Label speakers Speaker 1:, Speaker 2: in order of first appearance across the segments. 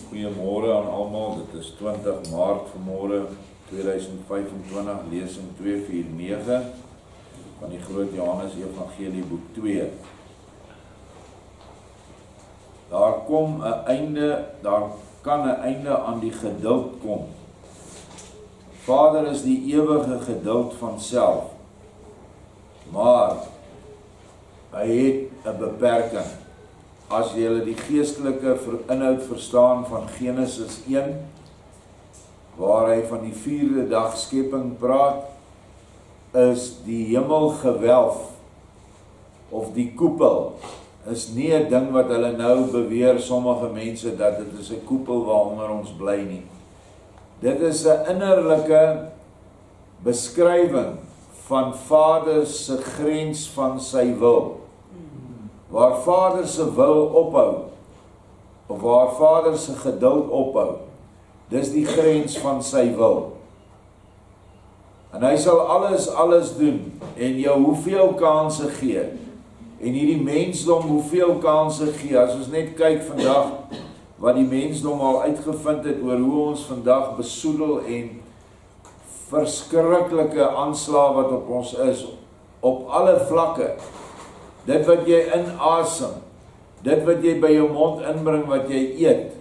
Speaker 1: Goeiemôre aan almal, dit is 20 Maart vanmôre 2025, lesing 249 van die Groot Johannes Evangelie boek 2. Daar kan 'n einde aan die geduld kom. Vader is die ewige geduld van self, maar hy het 'n beperking. As jy die geestelike inhoud verstaan van Genesis 1, waar hy van die 4de dag skepping praat, is die hemelgewelf of die koepel is nie 'n ding wat hulle nou beweer, sommige mense, dat dit is 'n koepel waaronder ons bly nie. Dit is 'n innerlike beskrywing van Vader se grens van sy wil. Waar Vader se wil ophou, of waar Vader se geduld ophou, dis die grens van sy wil. En hy sal alles doen, en jou hoeveel kanse gee, en hierdie mensdom hoeveel kanse gee, as ons net kyk vandag, wat die mensdom al uitgevind het, oor hoe ons vandag besoedel en verskriklike aanslag wat op ons is, op alle vlakke. Dit wat jy inasem, dit wat jy by jou mond inbring wat jy eet,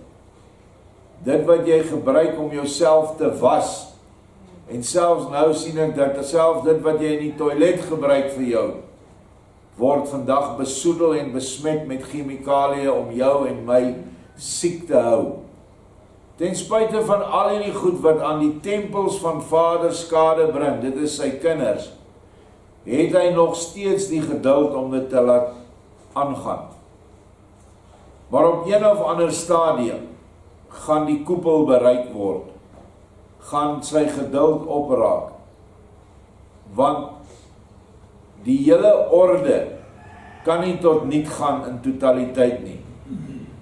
Speaker 1: dit wat jy gebruik om jouself te was, en selfs nou sien ek dat selfs dit wat jy in die toilet gebruik vir jou, word vandag besoedel en besmet met chemikalieë om jou en my siek te hou. Ten spyte van al hierdie goed wat aan die tempels van Vader skade bring, dit is sy kinders, het hy nog steeds die geduld om dit te laat aangaan. Maar op een of ander stadium gaan die koepel bereik word, gaan sy geduld opraak, want die hele orde kan nie tot niet gaan in totaliteit nie.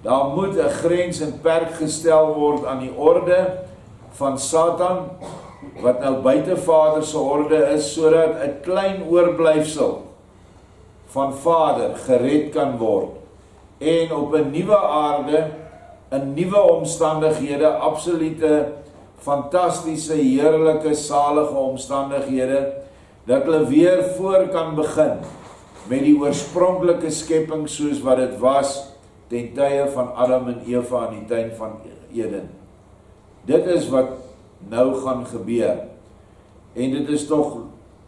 Speaker 1: Daar moet 'n grens en perk gestel word aan die orde van Satan, wat nou buite Vader se orde is, sodat 'n klein oorblyfsel van Vader gered kan word, en op 'n nuwe aarde, in nuwe omstandighede, absolute, fantastiese, heerlike, salige omstandighede, dat hulle weer voor kan begin, met die oorspronklike skepping soos wat dit was, ten tye van Adam en Eva in die tuin van Eden. Dit is wat nou gaan gebeur, en dit is toch,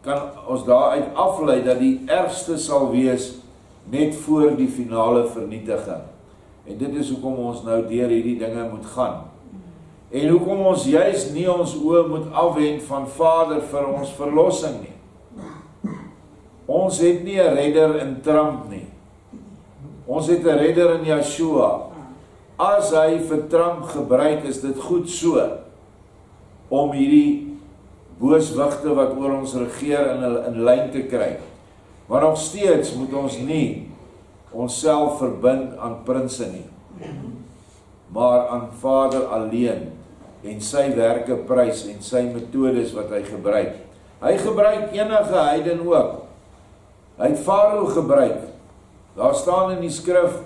Speaker 1: kan ons daaruit aflei, dat die ergste sal wees, net voor die finale vernietiging, en dit is hoekom ons nou deur hierdie dinge moet gaan, en hoekom ons juist nie ons oë moet afwend van Vader vir ons verlossing nie. Ons het nie 'n redder in Trump nie, ons het 'n redder in Yeshua. As hy vir Trump gebruik, is dit goed so, om hierdie booswigte wat oor ons regeer in lyn te kry. Maar nog steeds moet ons nie onsself verbind aan prinse nie, maar aan Vader alleen, en sy werke prys, en sy metodes wat hy gebruik. Hy gebruik enige heiden ook. Hy het Farao gebruik. Daar staan in die skrif,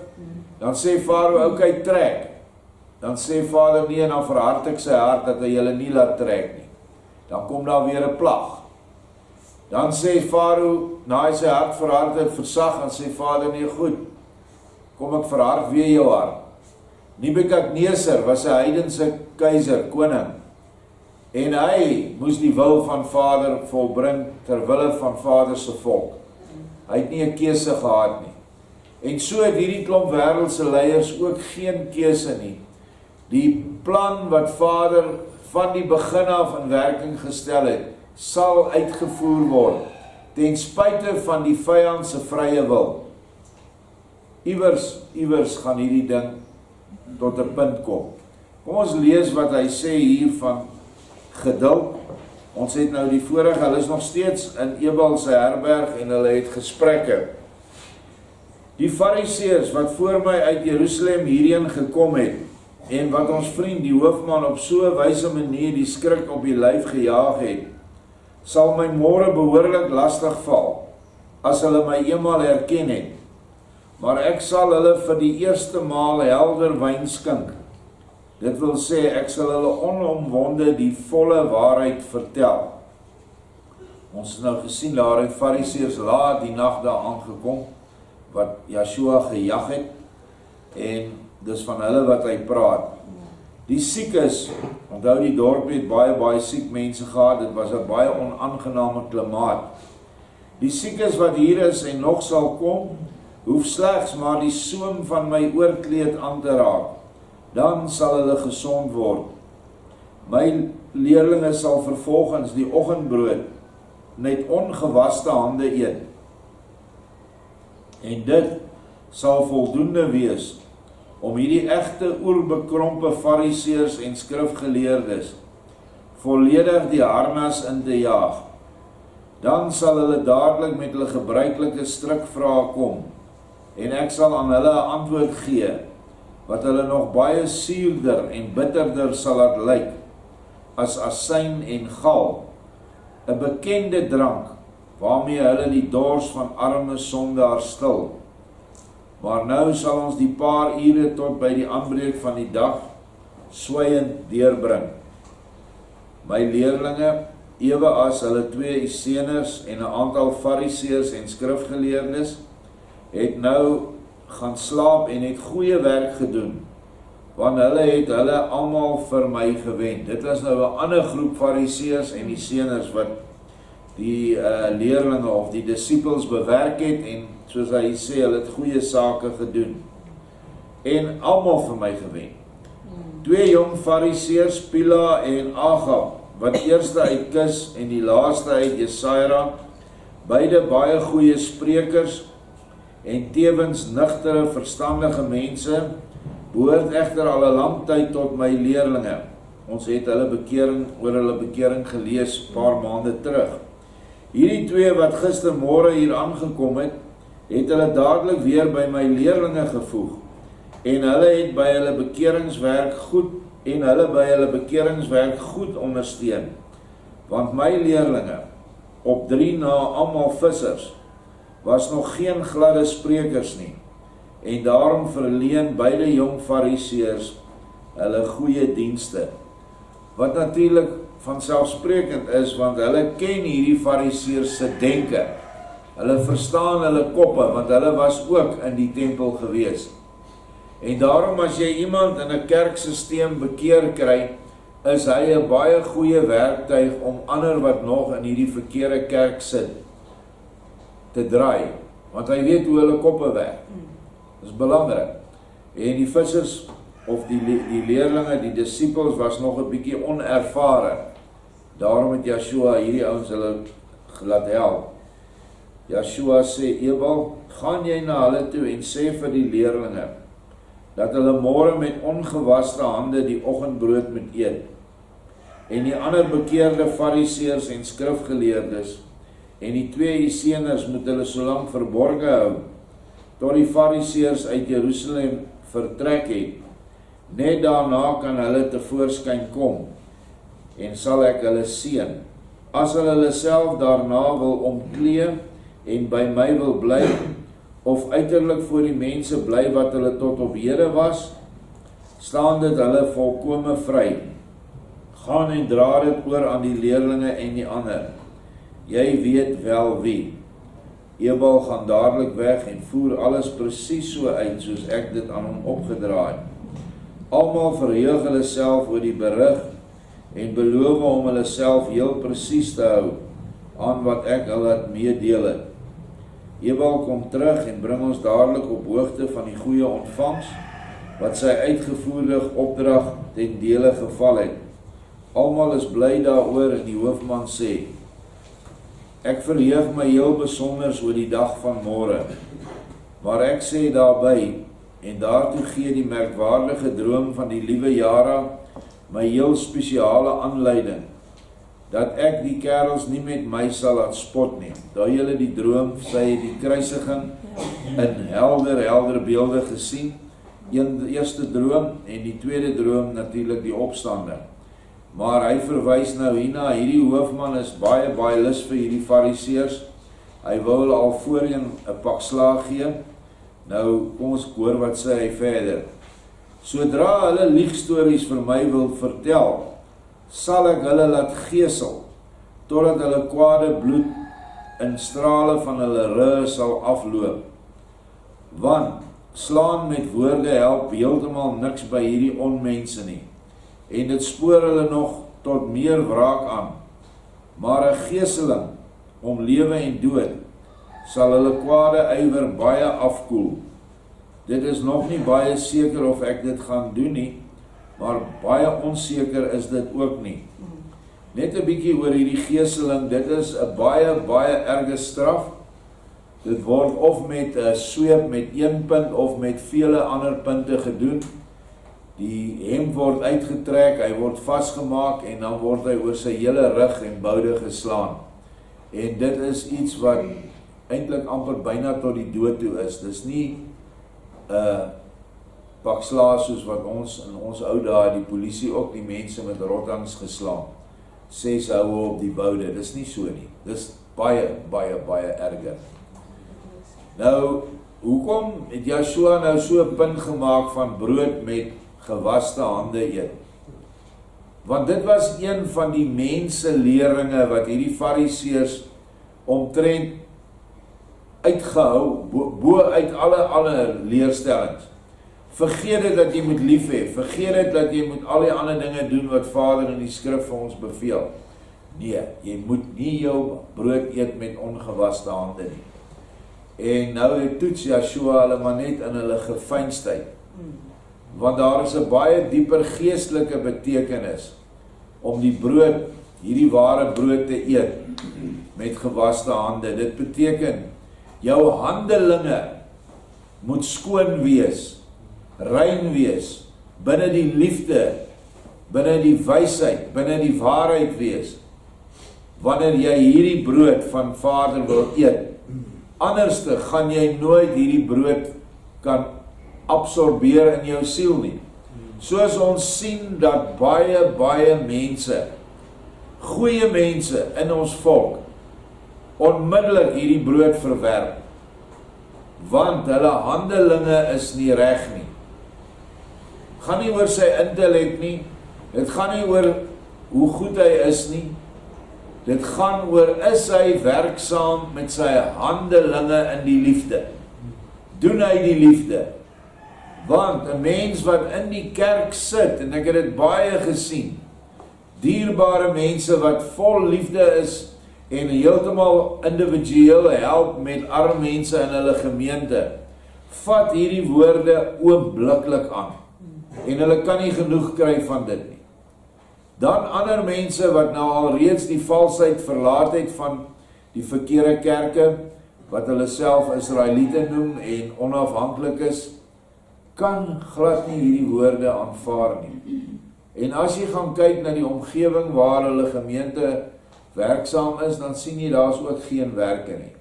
Speaker 1: dan sê Farao, okay, trek. Dan sê Vader nie, en dan verhard ek sy hart, dat hy julle nie laat trek nie. Dan kom daar weer 'n plag. Dan sê Farao, na hy sy hart verhard het, versag, dan sê Vader, nee, goed, kom ek verhard weer jou hart. Nebukadneser was 'n heidense keiser, koning, en hy moes die wil van Vader volbring, terwille van Vader se volk. Hy het nie 'n keuse gehad nie. En so het hierdie klomp wêreldse leiers ook geen keuse nie. Die plan wat Vader van die begin af in werking gestel het, sal uitgevoer word, ten spyte van die vyand se vrye wil. Iewers gaan hierdie ding tot 'n punt kom. Kom ons lees wat hy sê hier van geduld. Ons het nou die vorige, hulle is nog steeds in Ebal se herberg, en hulle het gesprekke. Die Fariseërs wat voor my uit Jerusalem hierheen gekom het, en wat ons vriend die hoofman op so 'n wyse manier die skrik op die lyf gejaag het, sal my môre behoorlik lastig val, as hulle my eenmaal herken het. Maar ek sal hulle vir die eerste maal helder wyn skink, Dit wil sê, ek sal hulle onomwonde die volle waarheid vertel. Ons het nou gesien, daar het Fariseërs laat die nag daar aangekom, wat Joshua gejag het, en dis van hulle wat hy praat. Die siekes, onthou die dorp het baie siek mense gehad, dit was 'n baie onaangename klimaat. Die siekes wat hier is en nog sal kom, hoef slegs maar die soem van my oorkleed aan te raak. Dan sal hulle gesond word. My leerlinge sal vervolgens die oggendbrood net ongewaste hande eet. En dit sal voldoende wees om hierdie egte oerbekrompe Fariseërs en skrifgeleerdes volledig die harnas in te jaag. Dan sal hulle dadelik met hulle gebruikelike strikvrae kom, en ek sal aan hulle 'n antwoord gee, wat hulle nog baie suurder en bitterder sal laat lyk, as asyn en gal, 'n bekende drank, waarmee hulle die dors van arme sondaars stil. Maar nou sal ons die paar ure tot by die aanbreek van die dag swygend deurbring. My leerlinge, ewe as hulle 2 Esseners en 'n aantal Fariseërs en skrifgeleerdes, het nou gaan slaap en het goeie werk gedoen, want hulle het hulle almal vir my gewen. Dit was nou 'n ander groep Fariseërs en Esseners wat die leerlinge of die disippels bewerk het, en soos hy sê, hulle het goeie sake gedoen, en almal vir my gewen. 2 jong Fariseërs, Pila en Agab, wat eerste uit Kis en die laaste uit Jesaja, beide baie goeie sprekers en tevens nugtere, verstandige mense, behoort egter al 'n lang tyd tot my leerlinge. Ons het hulle bekering gelees 'n paar maande terug. Hierdie 2 wat gistermôre hier aangekom het, het hulle dadelik weer by my leerlinge gevoeg, en hulle het by hulle bekeringswerk goed ondersteun, want my leerlinge, op 3 na almal vissers, was nog geen gladde sprekers nie, en daarom verleen beide jong Fariseërs hulle goeie dienste, wat natuurlik vanselfsprekend is, want hulle ken hierdie Fariseërs se denke, hulle verstaan hulle koppe, want hulle was ook in die tempel gewees. En daarom as jy iemand in 'n kerksysteem bekeer kry, is hy 'n baie goeie werktuig om ander wat nog in hierdie verkeerde kerk sit, te draai, want hy weet hoe hulle koppe werk. Dit is belangrik. En die vissers, of die leerlinge, die disippels, was nog 'n bietjie onervare. Daarom het Joshua hierdie ouens hulle laat help. Joshua sê, Ebal, gaan jy na hulle toe en sê vir die leerlinge, dat hulle môre met ongewaste hande die oggendbrood moet eet. En die ander bekeerde Fariseërs en skrifgeleerdes, en die 2 Esseners moet hulle solank verborge hou, tot die Fariseërs uit Jerusalem vertrek het. Net daarna kan hulle tevoorskyn kom, en sal ek hulle seën. As hulle self daarna wil omklee, en by my wil bly, of uiterlik voor die mense bly wat hulle tot op hede was, staan dit hulle volkome vry. Gaan en dra dit oor aan die leerlinge en die ander. Jy weet wel wie. Ebal gaan dadelik weg en voer alles presies so uit, soos ek dit aan hom opgedra het. Almal verheug hulle self oor die berig, en beloof om hulle self heel presies te hou, aan wat ek hulle het meedeel het. Ebal kom terug en bring ons dadelik op hoogte van die goeie ontvangs, wat sy uitgevoerde opdrag ten dele geval het. Almal is bly daaroor, en die hoofman sê, ek verheug my heel besonders oor die dag van môre, maar ek sê daarby, en daartoe gee die merkwaardige droom van die liewe Jara my heel spesiale aanleiding, dat ek die kerels nie met my sal laat spot nie. Daar julle die droom, sy het die kruisiging in helder beelde gesien, die eerste droom, en die tweede droom natuurlik die opstanding. Maar hy verwys nou hierna, hierdie hoofman is baie lus vir hierdie Fariseërs, hy wil hulle al voorheen 'n pak slaag gee. Nou, kom ons hoor wat sê hy verder. Sodra hulle liegstories vir my wil vertel, sal ek hulle laat gesel, totdat hulle kwade bloed in strale van hulle rug sal afloop. Want slaan met woorde help heeltemal niks by hierdie onmense nie, en dit spoor hulle nog tot meer wraak aan. Maar 'n geseling om lewe en dood sal hulle kwade ywer baie afkoel. Dit is nog nie baie seker of ek dit gaan doen nie, maar baie onseker is dit ook nie. Net 'n bietjie oor hierdie geseling, dit is 'n baie erge straf. Dit word of met 'n sweep met 1 punt of met vele ander punte gedoen. Die hemp word uitgetrek, hy word vasgemaak en dan word hy oor sy hele rug en boude geslaan. En dit is iets wat eintlik amper byna tot die dood toe is. Dis nie 'n pak slaag soos wat ons in ons ou dae die polisie ook die mense met rottangs geslaan. 6 houe op die boude, dis nie so nie. Dis baie erger. Nou, hoekom het Joshua nou so 'n punt gemaak van brood met gewaste hande eet? Want dit was een van die menseleringe wat hierdie fariseërs omtrent uitgehou, bo uit alle leerstellings. Vergeet dit dat jy moet lief hê, vergeet dit dat jy moet al die ander dinge doen wat Vader in die skrif vir ons beveel. Nee, jy moet nie jou brood eet met ongewaste hande nie. En nou het toets Joshua hulle maar net in hulle gefeinstheid. Want daar is 'n baie dieper geestelike betekenis om die brood, hierdie ware brood te eet met gewaste hande. Dit beteken jou handelinge moet skoon wees, rein wees, binne die liefde, binne die wysheid, binne die waarheid wees, wanneer jy hierdie brood van Vader wil eet. Anderste gaan jy nooit hierdie brood kan absorbeer in jou siel nie. Soos ons sien dat baie mense, goeie mense in ons volk, onmiddellik hierdie brood verwerp, want hulle handelinge is nie reg nie. Gaan nie oor sy intellek nie, dit gaan nie oor hoe goed hy is nie, dit gaan oor, is hy werksaam met sy handelinge in die liefde? Doen hy die liefde? Want 'n mens wat in die kerk sit, en ek het dit baie gesien, dierbare mense wat vol liefde is, en heeltemal individueel help met arme mense in hulle gemeente, vat hierdie woorde oombliklik aan, en hulle kan nie genoeg kry van dit nie. Dan ander mense wat nou al reeds die valsheid verlaat het van die verkeerde kerke, wat hulle self Israeliete noem en onafhanklik is, kan glad nie hierdie woorde aanvaar nie. En as jy gaan kyk na die omgewing waar hulle gemeente werksaam is, dan sien jy daar is ook geen werke nie.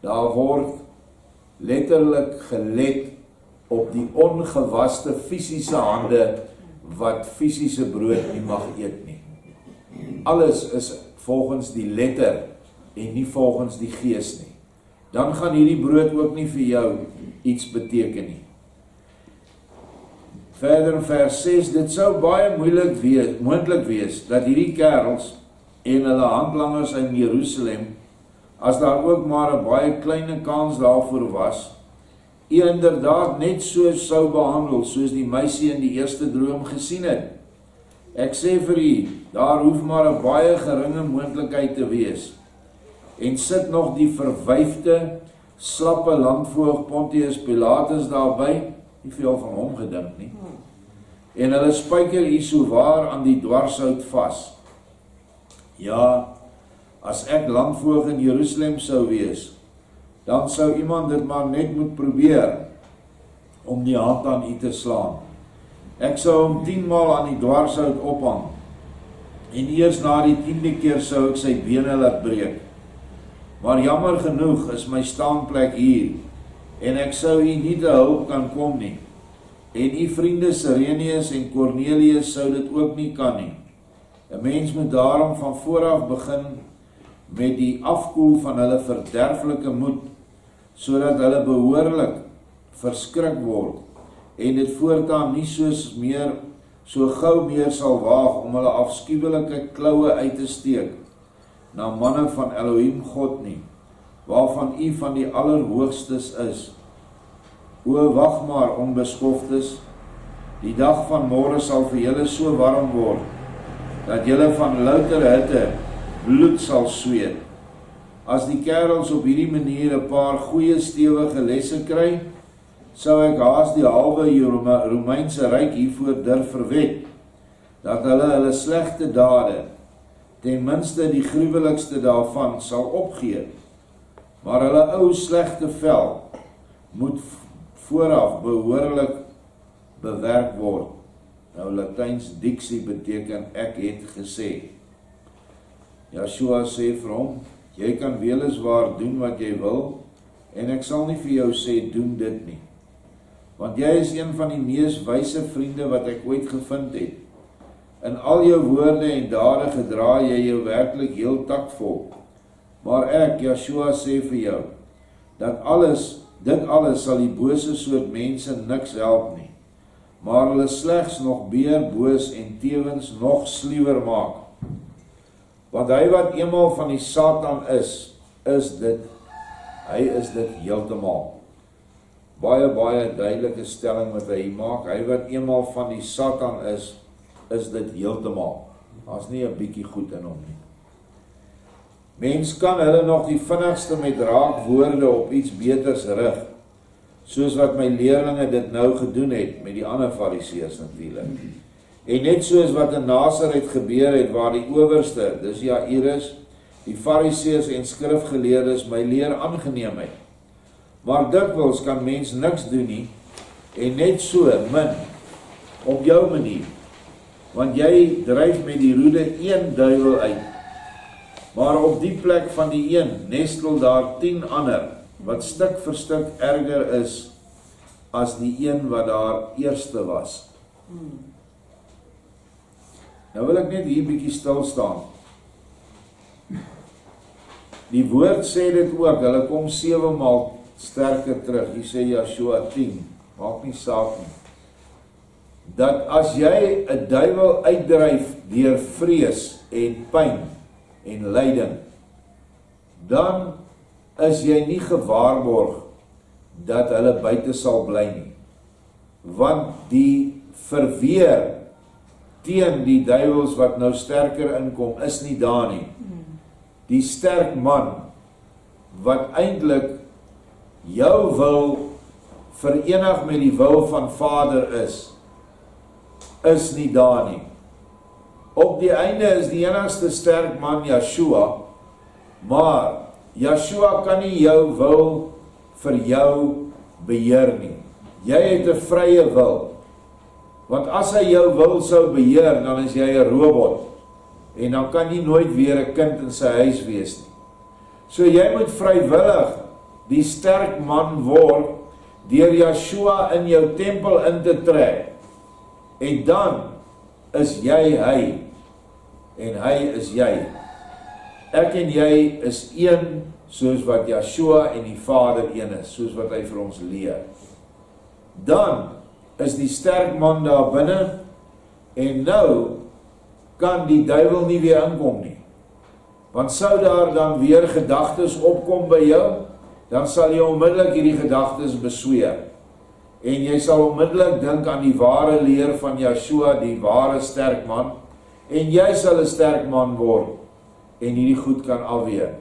Speaker 1: Daar word letterlik gelet op die ongewaste fisiese hande wat fisiese brood nie mag eet nie. Alles is volgens die letter en nie volgens die gees nie. Dan gaan hierdie brood ook nie vir jou iets beteken nie. Verder in vers 6, dit sou baie moontlik wees dat hierdie kerels en hulle handlangers in Jerusalem, as daar ook maar 'n baie kleine kans daarvoor was, inderdaad net so sou behandel soos die meisie in die eerste droom gesien het. Ek sê vir u, daar hoef maar 'n baie geringe moontlikheid te wees. En sit nog die verwyfde, slappe landvoog Pontius Pilatus daarby, nie veel van hom gedink nie. En hulle spyker hier so waar aan die dwarshout vas. Ja, as ek landvoog in Jerusalem sou wees, dan sou iemand dit maar net moet probeer om die hand aan u te slaan. Ek sou hom 10 maal aan die dwarshout ophang, en eers na die 10de keer sou ek sy bene laat breek. Maar jammer genoeg is my staanplek hier, en ek sou u nie te hulp kan kom nie. En u vriende Sireneus en Cornelius sou dit ook nie kan nie. 'n Mens moet daarom van vooraf begin met die afkoel van hulle verderflike moed, sodat hulle behoorlik verskrik word en dit voortaan nie so gou meer sal waag om hulle afskuwelike kloue uit te steek na manne van Elohim God nie, waarvan u van die allerhoogstes is. O, wag maar, onbeskoftes, die dag van môre sal vir julle so warm word, dat julle van louter hitte bloed sal sweet. As die kerels op hierdie manier 'n paar goeie stewige lesse kry, sou ek haas die halwe Romeinse ryk hiervoor durf verwed, dat hulle slegte dade, ten minste die gruwelikste daarvan, sal opgee. Maar hulle ou slegte vel moet vooraf behoorlik bewerk word. Nou Latyns diksie beteken ek het gesê. Joshua sê vir hom, jy kan weliswaar doen wat jy wil, en ek sal nie vir jou sê, doen dit nie. Want jy is een van die mees wyse vriende wat ek ooit gevind het. In al jou woorde en dade gedra jy jou werklik heel taktvol. Maar ek, Joshua, sê vir jou, dat dit alles sal die bose soort mense niks help nie, maar hulle slegs nog meer boos en tevens nog sluwer maak. Want hy wat eenmaal van die Satan is dit heeltemal. Baie duidelike stelling wat hy maak, hy wat eenmaal van die Satan is dit heeltemal. Daar's nie 'n bietjie goed in hom nie. Mens kan hulle nog die vinnigste met raak woorde op iets beters rig, soos wat my leerlinge dit nou gedoen het, met die ander fariseërs natuurlik. En net soos wat in Nasaret gebeur het, waar die owerste, dis Jairus, die fariseërs en skrifgeleerdes my leer aangeneem het. Maar dikwels kan mens niks doen nie, en net so min, op jou manier, want jy dryf met die roede een duiwel uit, maar op die plek van die een nestel daar 10 ander, wat stuk vir stuk erger is, as die een wat daar eerste was. Nou wil ek net hier bietjie stil staan. Die woord sê dit ook, hulle kom 7 maal sterker terug, hier sê Joshua 10, maak nie saak nie, dat as jy 'n duiwel uitdryf deur vrees en pyn en lyding, dan is jy nie gewaarborg dat hulle buite sal bly nie, want die verweer teen die duiwels wat nou sterker inkom, is nie daar nie. Die sterk man, wat eintlik jou wil verenig met die wil van Vader is nie daar nie. Op die einde is die enigste sterk man Joshua, maar Joshua kan nie jou wil vir jou beheer nie. Jy het 'n vrye wil, want as hy jou wil sou beheer, dan is jy 'n robot, en dan kan jy nooit weer 'n kind in sy huis wees nie. So jy moet vrywillig die sterk man word, deur Joshua in jou tempel in te trek, en dan is jy hy, en hy is jy. Ek en jy is een, soos wat Joshua en die Vader een is, soos wat hy vir ons leer. Dan is die sterk man daar binne, en nou kan die duiwel nie weer inkom nie. Want sou daar dan weer gedagtes opkom by jou, dan sal jy onmiddellik hierdie gedagtes besweer. En jy sal onmiddellik dink aan die ware leer van Joshua, die ware sterk man, en jy sal 'n sterk man word, en hierdie goed kan afweer.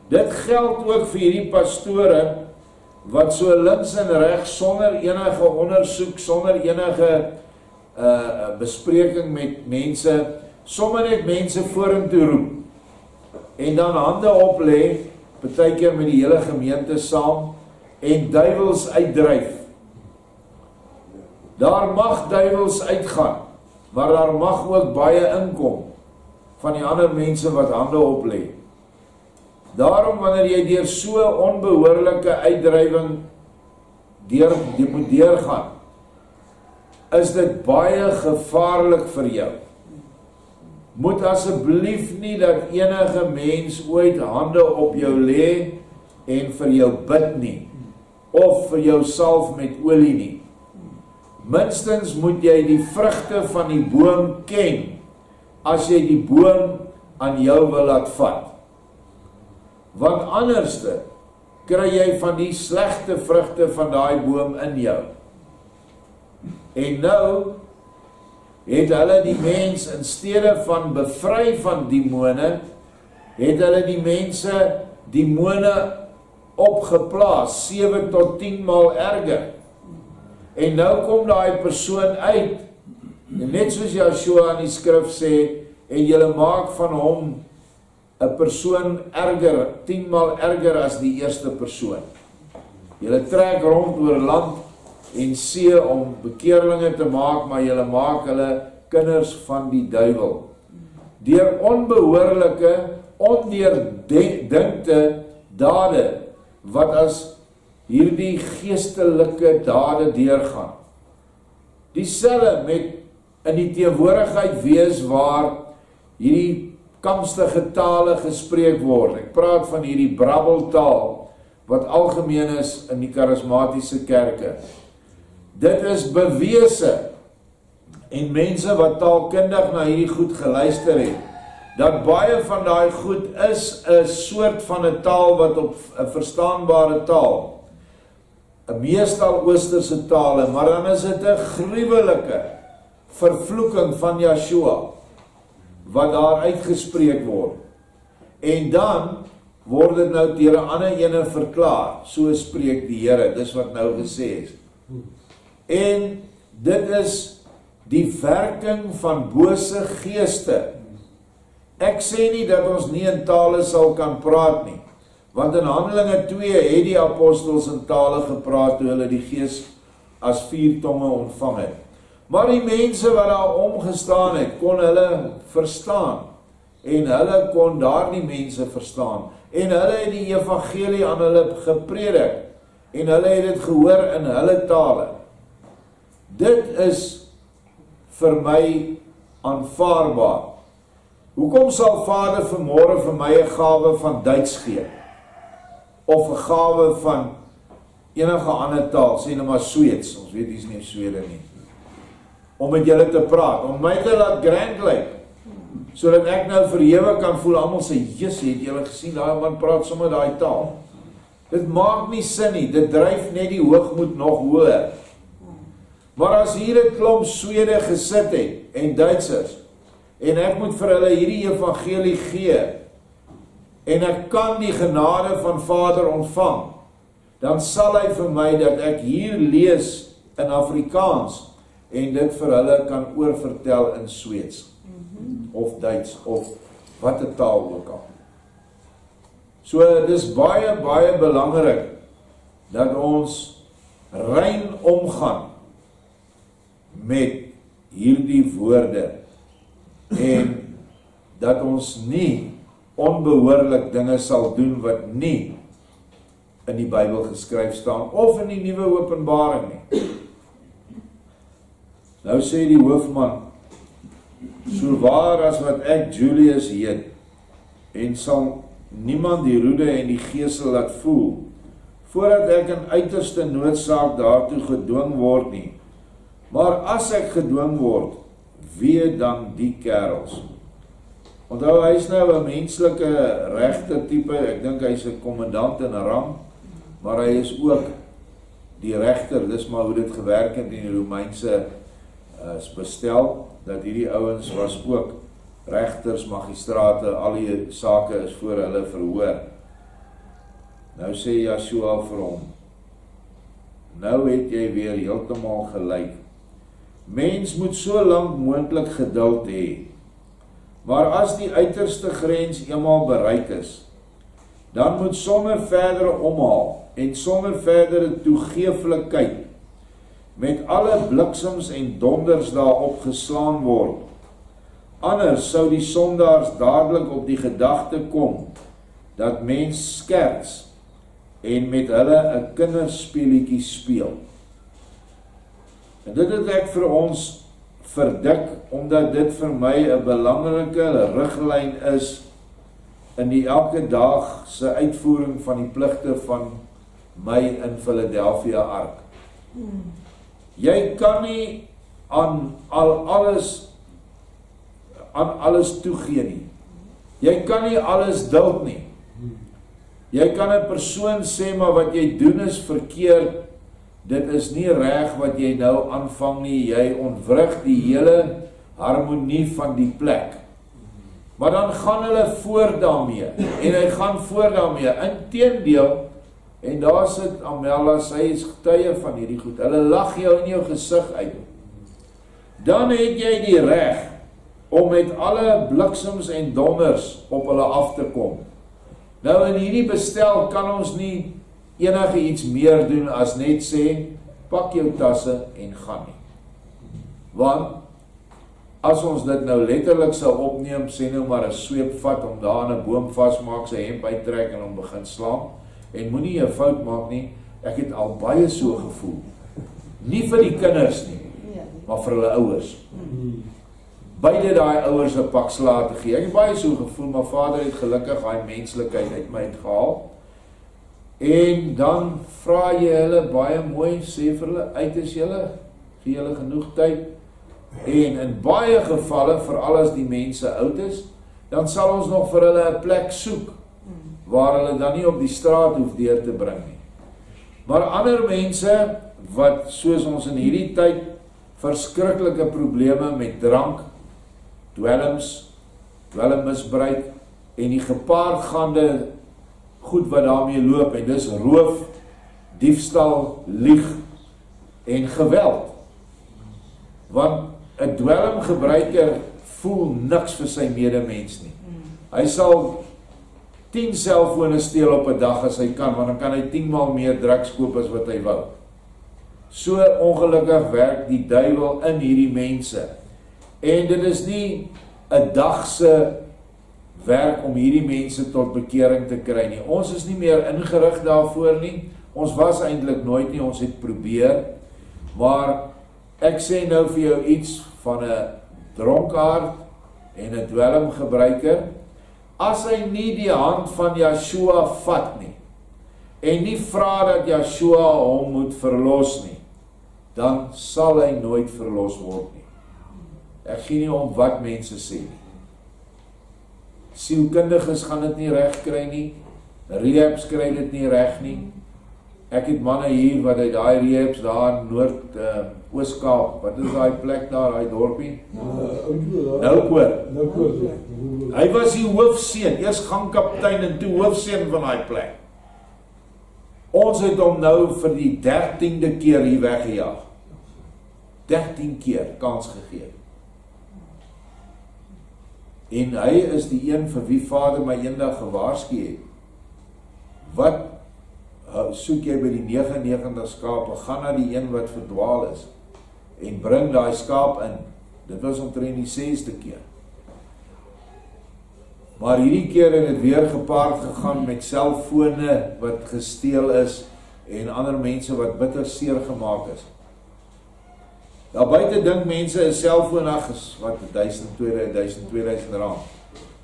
Speaker 1: Dit geld ook vir hierdie pastore, wat so links en regs, sonder enige ondersoek, sonder enige bespreking met mense, sommer net mense vorentoe roep, en dan hande oplê, partykeer met die hele gemeente saam, en duiwels uitdryf. Daar mag duiwels uitgaan, maar daar mag ook baie inkom, van die ander mense wat hande oplê. Daarom wanneer jy deur so onbehoorlike uitdrywing moet deurgaan, is dit baie gevaarlik vir jou. Moet asseblief nie dat enige mens ooit hande op jou lê en vir jou bid nie, of vir jou salf met olie nie. Minstens moet jy die vrugte van die boom ken, as jy die boom aan jou wil laat vat. Want anderste kry jy van die slegte vrugte van daai boom in jou. En nou het hulle die mens in steede van bevry van demone, het hulle die mense demone opgeplaas, 7 tot 10 maal erger. En nou kom daai persoon uit, en net soos Joshua in die skrif sê, en julle maak van hom 'n persoon erger, 10 maal erger as die eerste persoon. Julle trek rond oor land en see om bekeerlinge te maak, maar julle maak hulle kinders van die duiwel. Deur onbehoorlike, ondeurdinkte dade, wat as hierdie geestelike dade deurgaan. Dieselfde met in die teenwoordigheid wees waar hierdie kamstige tale gespreek word. Ek praat van hierdie brabbeltaal wat algemeen is in die charismatiese kerke. Dit is bewese, en mense wat taalkundig na hierdie goed geluister het, dat baie van daai goed is 'n soort van 'n taal wat op 'n verstaanbare taal, 'n meestal oosterse tale, maar dan is dit 'n gruwelike vervloeking van Joshua wat daar uitgespreek word. En dan word dit nou deur 'n ander ene verklaar, so spreek die Here, dis wat nou gesê is. En dit is die werking van bose geeste. Ek sê nie dat ons nie in tale sal kan praat nie, want in Handelinge 2 het die apostels in tale gepraat toe hulle die Gees as 4 tonge ontvang het. Maar die mense wat daar omgestaan het, kon hulle verstaan, en hulle kon daardie mense verstaan, en hulle het die evangelie aan hulle gepredik, en hulle het dit gehoor in hulle tale. Dit is vir my aanvaarbaar. Hoekom sal Vader vanmôre vir my 'n gawe van Duits gee? Of 'n gawe van enige ander taal, sê nou maar Sweeds, ons weet hier's nie Swede nie. Om met julle te praat, om my te laat grand lyk, sodat ek nou verhewe kan voel, almal sê, "Jesus, het julle gesien, daai man praat sommer daai taal." Dit maak nie sin nie, dit dryf net die hoogmoed nog hoër. Maar as hier 'n klomp Swede gesit het, en Duitsers, en ek moet vir hulle hierdie evangelie gee, en ek kan die genade van Vader ontvang, dan sal hy vir my dat ek hier lees in Afrikaans, en dit vir hulle kan oorvertel in Sweeds, of Duits, of wat 'n taal ook al. So, dis baie, baie belangrik, dat ons rein omgaan, met hierdie woorde, en dat ons nie onbehoorlik dinge sal doen wat nie in die Bybel geskryf staan, of in die nuwe Openbaring nie. Nou sê die hoofman, so waar as wat ek Julius heet, en sal niemand die roede en die gesel laat voel, voordat ek in uiterste noodsaak daartoe gedwing word nie. Maar as ek gedwing word, wie dan die kerels? Onthou, hy is nou 'n menslike regter tipe, ek dink hy is 'n kommandant in 'n rang, maar hy is ook die regter, dis maar hoe dit gewerk het in die Romeinse bestel, dat hierdie ouens was ook regters, magistrate, al die sake is voor hulle verhoor. Nou sê Joshua vir hom, nou het jy weer heeltemal gelyk. Mens moet so lank moontlik geduld hê, maar as die uiterste grens eenmaal bereik is, dan moet sonder verdere omhaal en sonder verdere toegeeflikheid met alle bliksems en donders daarop geslaan word. Anders sou die sondaars dadelik op die gedagte kom dat mens skerts en met hulle 'n kinderspeletjie speel. En dit het ek vir ons verdik, omdat dit vir my 'n belangrike riglyn is in die elke dag se uitvoering van die pligte van my in Philadelphia Ark. Jy kan nie aan alles toegee nie. Jy kan nie alles duld nie. Jy kan 'n persoon sê, maar wat jy doen is verkeerd, dit is nie reg wat jy nou aanvang nie, jy ontwrig die hele harmonie van die plek. Maar dan gaan hulle voort daarmee, en hy gaan voort daarmee, inteendeel, en daar sit Amela, sy is getuie van hierdie goed, hulle lag jou in jou gesig uit. Dan het jy die reg om met alle bliksems en donders op hulle af te kom. Nou in hierdie bestel kan ons nie enige iets meer doen as net sê, pak jou tasse en gaan nie. Want, as ons dit nou letterlik sou opneem, sê nou maar 'n sweep vat, om daar aan 'n boom vasmaak, sy hemp uittrek en hom begin slaan, en moenie 'n fout maak nie, ek het al baie so gevoel. Nie vir die kinders nie, maar vir hulle ouers. Beide daai ouers 'n pak slaag te gee. Ek het baie so gevoel, maar Vader het gelukkig daai menslikheid uit my uitgehaal. En dan vra jy hulle baie mooi, sê vir hulle, uit is julle, gee julle genoeg tyd. En in baie gevalle, veral as die mense oud is, dan sal ons nog vir hulle 'n plek soek, waar hulle dan nie op die straat hoef deur te bring nie. Maar ander mense, wat soos ons in hierdie tyd, verskriklike probleme met drank, dwelmmisbruik, en die gepaardgaande goed wat daarmee loop, en dis roof, diefstal, lieg, en geweld. Want 'n dwelmgebruiker voel niks vir sy medemens nie. Hy sal 10 selfone steel op 'n dag as hy kan, want dan kan hy 10 maal meer drugs koop as wat hy wou. So ongelukkig werk die duiwel in hierdie mense. En dit is nie 'n dagse werk om hierdie mense tot bekering te kry nie. Ons is nie meer ingerig daarvoor nie. Ons was eintlik nooit nie, ons het probeer. Maar ek sê nou vir jou iets van 'n dronkaard en 'n dwelmgebruiker. As hy nie die hand van Yeshua vat nie, en nie vra dat Yeshua hom moet verlos nie, dan sal hy nooit verlos word nie. Ek gee nie om wat mense sê nie. Sielkundiges gaan dit nie reg kry nie, rehabs kry dit nie reg nie. Ek het manne hier wat uit daai rehabs daar in Oos-Kaap, wat is daai plek daar, daai dorpie? Noupoort. Hy was die hoofseun, eers gangkaptein en toe hoofseun van daai plek. Ons het hom nou vir die 13de keer hier weggejaag. 13 keer kans gegee. En hy is die een vir wie Vader my eendag gewaarsku het. Wat soek jy by die 99 skape, gaan na die een wat verdwaal is, en bring daai skaap in. Dit was omtrent die 6de keer. Maar hierdie keer het dit weer gepaard gegaan met selfone wat gesteel is, en ander mense wat bitter seer gemaak is. Daar buite dink mense 'n selfoon is wat 1000, 2000 rand.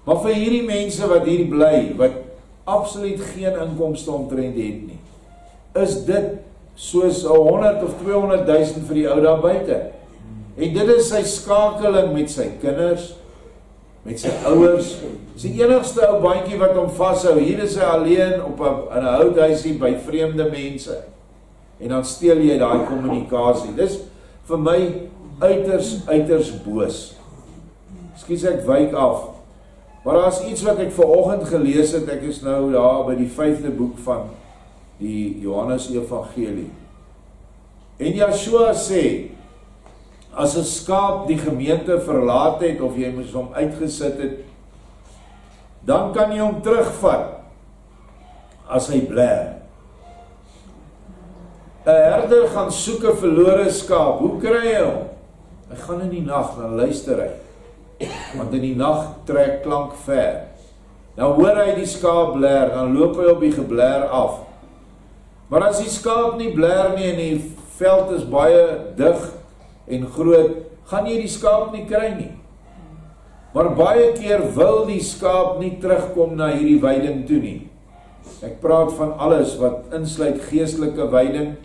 Speaker 1: Maar vir hierdie mense wat hier bly, wat absoluut geen inkomste omtrent het nie, is dit soos 100 of 200.000 vir die ou daar buite. En dit is sy skakeling met sy kinders, met sy ouers. Dis die enigste ou bandjie wat hom vashou. Hier is hy alleen in 'n houthuisie by vreemde mense. En dan steel jy daai kommunikasie. Dis vir my uiters boos. Ekskuus, ek wyk af. Maar daar is iets wat ek vanoggend gelees het. Ek is nou daar by die 5de boek van die Johannes Evangelie. En Yeshua sê, as 'n skaap die gemeente verlaat het, of jy moes hom uitgesit het, dan kan jy hom terugvat, as hy bler. 'n herder gaan soek 'n verlore skaap, hoe kry hy hom? Hy gaan in die nag, dan luister hy, want in die nag trek klank ver. Dan hoor hy die skaap bler, dan loop hy op die gebler af. Maar as die skaap nie bler nie, en die veld is baie dig en groot, gaan jy die skaap nie kry nie. Maar baie keer wil die skaap nie terugkom na hierdie weiding toe nie. Ek praat van alles wat insluit geestelike weiding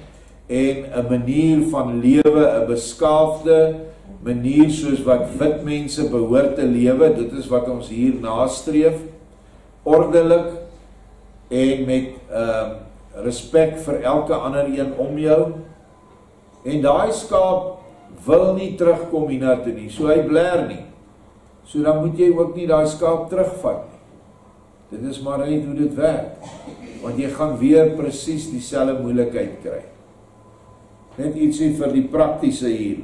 Speaker 1: en 'n manier van lewe, 'n beskaafde manier soos wat wit mense behoort te lewe. Dit is wat ons hier nastreef, ordelik en met respek vir elke ander een om jou. En daai skaap wil nie terugkom hiernatoe nie, so hy bler nie. So dan moet jy ook nie daai skaap terugvat nie. Dit is maar net hoe dit werk, want jy gaan weer presies dieselfde moeilikheid kry. Net ietsie vir die praktiese hier.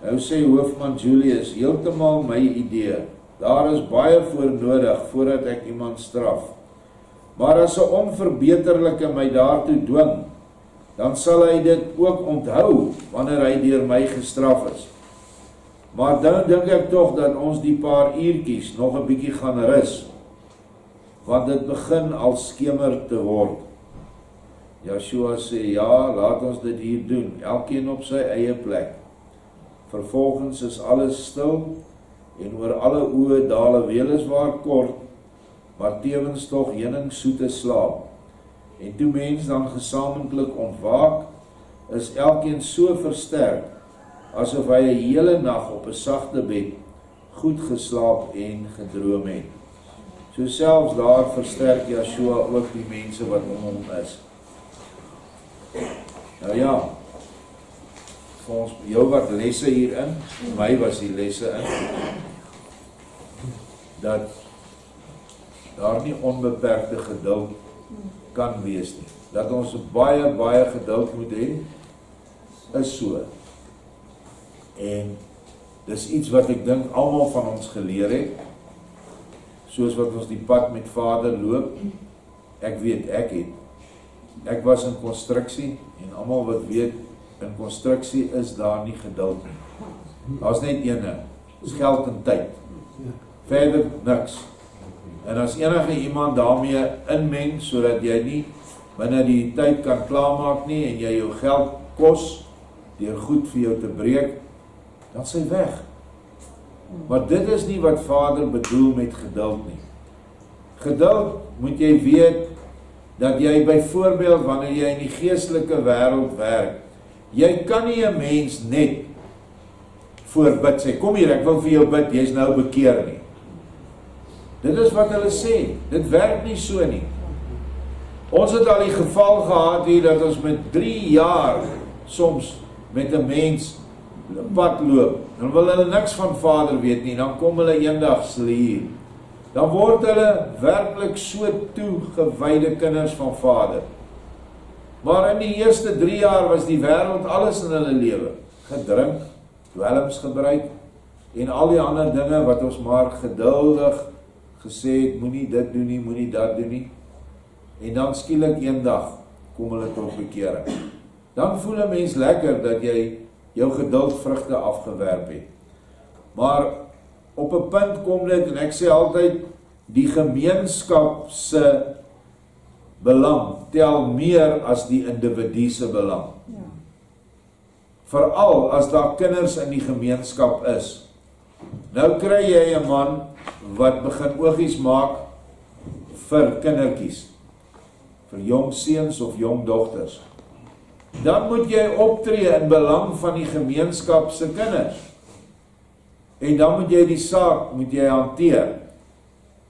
Speaker 1: Nou sê hoofman Julius, heeltemal my idee. Daar is baie voor nodig voordat ek iemand straf. Maar as 'n onverbeterlike my daartoe dwing, dan sal hy dit ook onthou wanneer hy deur my gestraf is. Maar dan dink ek tog dat ons die paar uurtjies nog 'n bietjie gaan rus, want dit begin al skemer te word. Joshua sê, ja, laat ons dit hier doen, elkeen op sy eie plek. Vervolgens is alles stil, en oor alle oë daal 'n weliswaar kort, maar tevens tog heuningsoete slaap. En toe mens dan gesamentlik ontwaak, is elkeen so versterk, asof hy 'n hele nag op 'n sagte bed goed geslaap en gedroom het. So selfs daar versterk Joshua ook die mense wat om hom is. Nou ja, vir ons, jou wat lesse hierin, vir my was die lesse in, dat daar nie onbeperkte geduld kan wees nie. Dat ons baie geduld moet hê, is so. En dis iets wat ek dink almal van ons geleer het, soos wat ons die pad met Vader loop. Ek weet, ek was in konstruksie, en almal wat weet, in konstruksie is daar nie geduld nie. Daar's net een ding, dis geld en tyd. Verder niks. En as enige iemand daarmee inmeng, sodat jy nie binne die tyd kan klaarmaak nie, en jy jou geld kos, deur goed vir jou te breek, dan is hy weg. Maar dit is nie wat Vader bedoel met geduld nie. Geduld moet jy weet, dat jy byvoorbeeld, wanneer jy in die geestelike wêreld werk, jy kan nie 'n mens net voorbid sê, kom hier, ek wil vir jou bid, jy's nou bekeer nie. Dit is wat hulle sê, dit werk nie so nie. Ons het al die geval gehad hier, dat ons met 3 jaar, soms met 'n mens pad loop, dan wil hulle niks van Vader weet nie, dan kom hulle eendag hier. Dan word hulle werklik so toegewyde kinders van Vader. Maar in die eerste 3 jaar was die wêreld alles in hulle lewe. Gedrink, dwelms gebruik, en al die ander dinge wat ons maar geduldig gesê het, moenie dit doen nie, moenie dat doen nie. En dan skielik eendag kom hulle tot bekering. Dan voel 'n mens lekker dat jy jou geduldvrugte afgewerp het. Maar op 'n punt kom dit, en ek sê altyd, die gemeenskap se belang tel meer as die individu se belang. Ja. Veral as daar kinders in die gemeenskap is. Nou kry jy 'n man wat begin oogies maak vir kindertjies, vir jong seuns of jong dogters. Dan moet jy optree in belang van die gemeenskap se kinders. En dan moet jy die saak hanteer.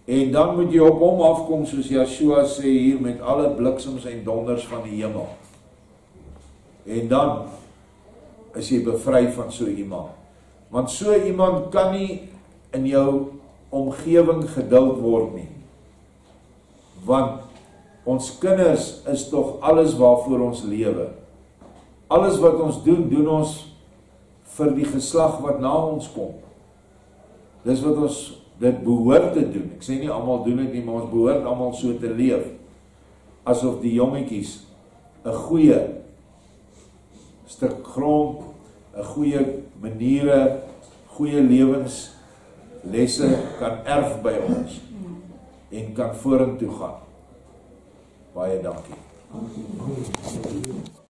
Speaker 1: En dan moet jy op hom afkom, soos Joshua sê hier, met alle bliksems en donders van die hemel. En dan is jy bevry van so iemand. Want so iemand kan nie in jou omgewing geduld word nie. Want ons kinders is tog alles waarvoor ons lewe. Alles wat ons doen, doen ons vir die geslag wat na ons kom. Dis wat ons dit behoort te doen. Ek sê nie almal doen dit nie, maar ons behoort almal so te leef. Asof die jongetjies 'n goeie stuk grond, 'n goeie maniere, goeie lewenslesse kan erf by ons en kan vorentoe gaan. Baie dankie.